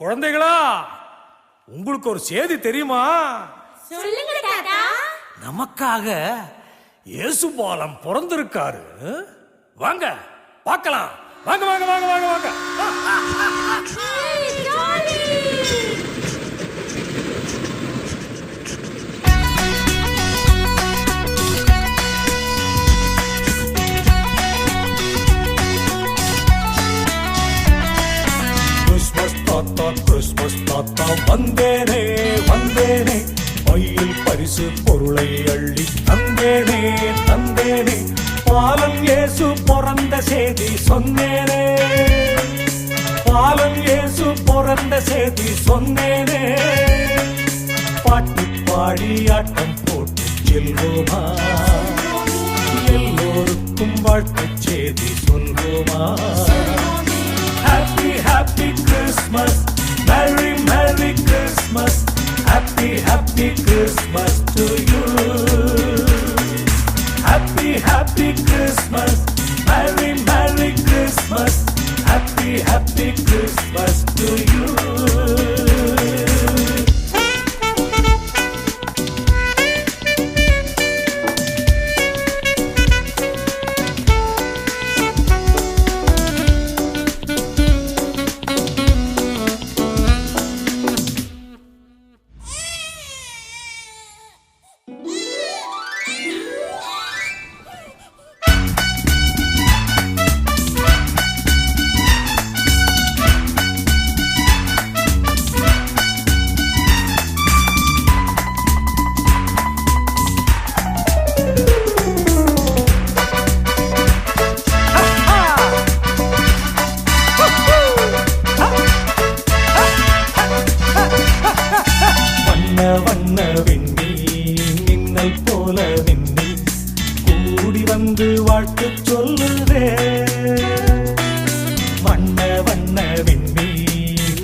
குழந்தைகளா, உங்களுக்கு ஒரு செய்தி தெரியுமா? சொல்லுங்க தாத்தா. நமக்காக இயேசு பாலம் பிறந்திருக்காரு. வாங்க பார்க்கலாம். வாங்க வாங்க வாங்க வாங்க வாங்க. கிறிஸ்மஸ் தாத்தா வந்தேனே வந்தேனே, பையில் பரிசு பொருளை அள்ளி தந்தேனே தந்தேனே, பாலன் இயேசு பிறந்த செய்தி சொன்னேனே, பாலன் இயேசு பிறந்த செய்தி சொன்னேனே, பாட்டு பாடி ஆட்டம் போட்டு செல்வோமா, எல்லோருக்கும் வாழ்த்து செய்தி சொல்வோமா. Happy, happy Christmas, Merry, Merry Christmas, Happy, happy Christmas to you. Happy, happy Christmas, Merry, Merry Christmas, Happy, happy Christmas to you. வண்ண வெண்ணி மின்னல் போல வெண்ணி கூடி வந்து வாழ்த்து சொல்லுதே, வண்ண வண்ண வெண்ணி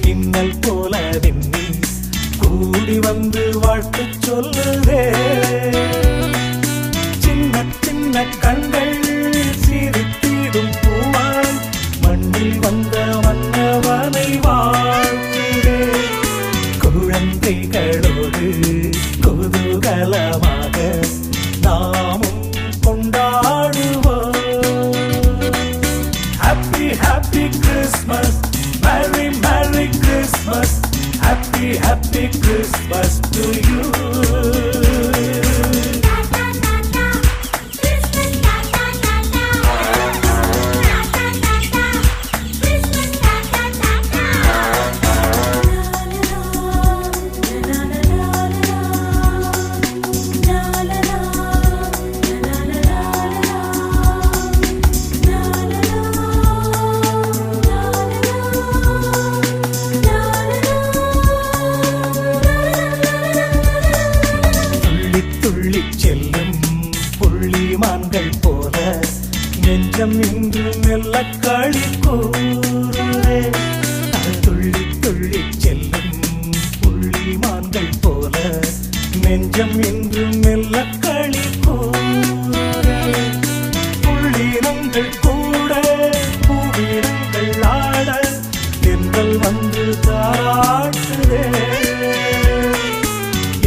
மின்னல் போல வெண்ணி கூடி வந்து வாழ்த்து சொல்லுதே, சின்ன சின்ன கண்கள் சிரித்திடும் பூவாய் மண்ணில் வந்த மன்னவனை வாழ்த்துதே, குழந்தைகளோடு குதூகலமாக நாமும் கொண்டாடுவோம். Happy, happy Christmas, Merry, Merry Christmas, Happy, happy Christmas to you. புள்ளிமான்கள் போல நெஞ்சம் இன்று மெல்ல களி கூறுதே, துள்ளி துள்ளி செல்லும் புள்ளிமான்கள் போல நெஞ்சம் இன்று மெல்ல களி கூறுதே, புள்ளினங்கள் கூட பூவினங்கள் ஆட தென்றல் வந்து தாராட்டுதே,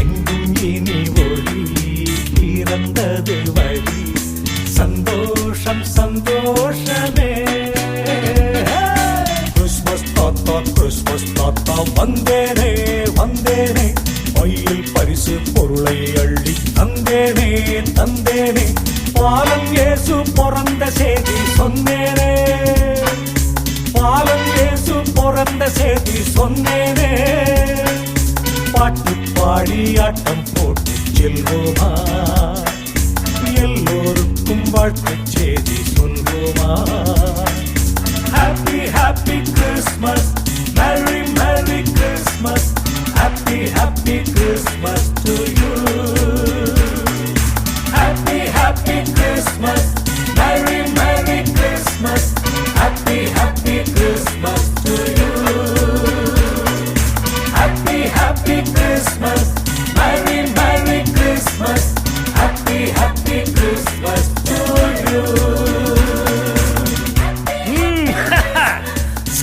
எங்கும் இனி ஒளி பிறந்தது வழி சந்தோஷம் சந்தோஷமே. கிறிஸ்மஸ் தாத்தா வந்தேனே வந்தேனே, பையில் பரிசு பொருளை அள்ளி தந்தேனே தந்தேனே, பாலன் இயேசு பிறந்த செய்தி சொன்னேனே, பாலன் இயேசு பிறந்த செய்தி சொன்னேனே, பாட்டு பாடி ஆட்டம் போட்டு செல்வோமா, எல்லோருக்கும் வாழ்த்து செய்தி சொல்வோமா. Happy, happy Christmas, Merry, Merry Christmas, Happy, happy Christmas to you. Happy, happy Christmas, Merry, Merry Christmas, Happy, happy Christmas to you. Happy, happy Christmas, Merry, Merry Christmas, Happy, happy Christmas to you.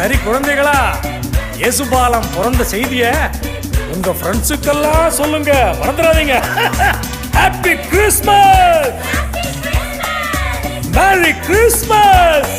சரி குழந்தைகளா, இயேசுபாலம் பிறந்த செய்திய உங்க ஃப்ரெண்ட்ஸுக்கெல்லாம் சொல்லுங்க, மறந்துடாதீங்க. Happy Christmas, merry Christmas.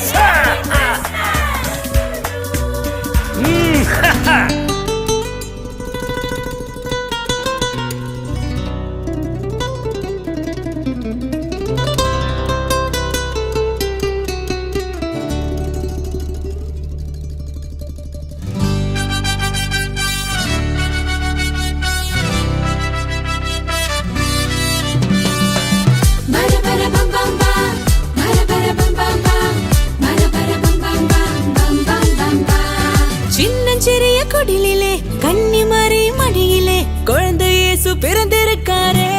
சின்னஞ்சிறிய குடிலிலே கன்னிமரி மடியிலே குழந்தை இயேசு பிறந்திருக்காரே.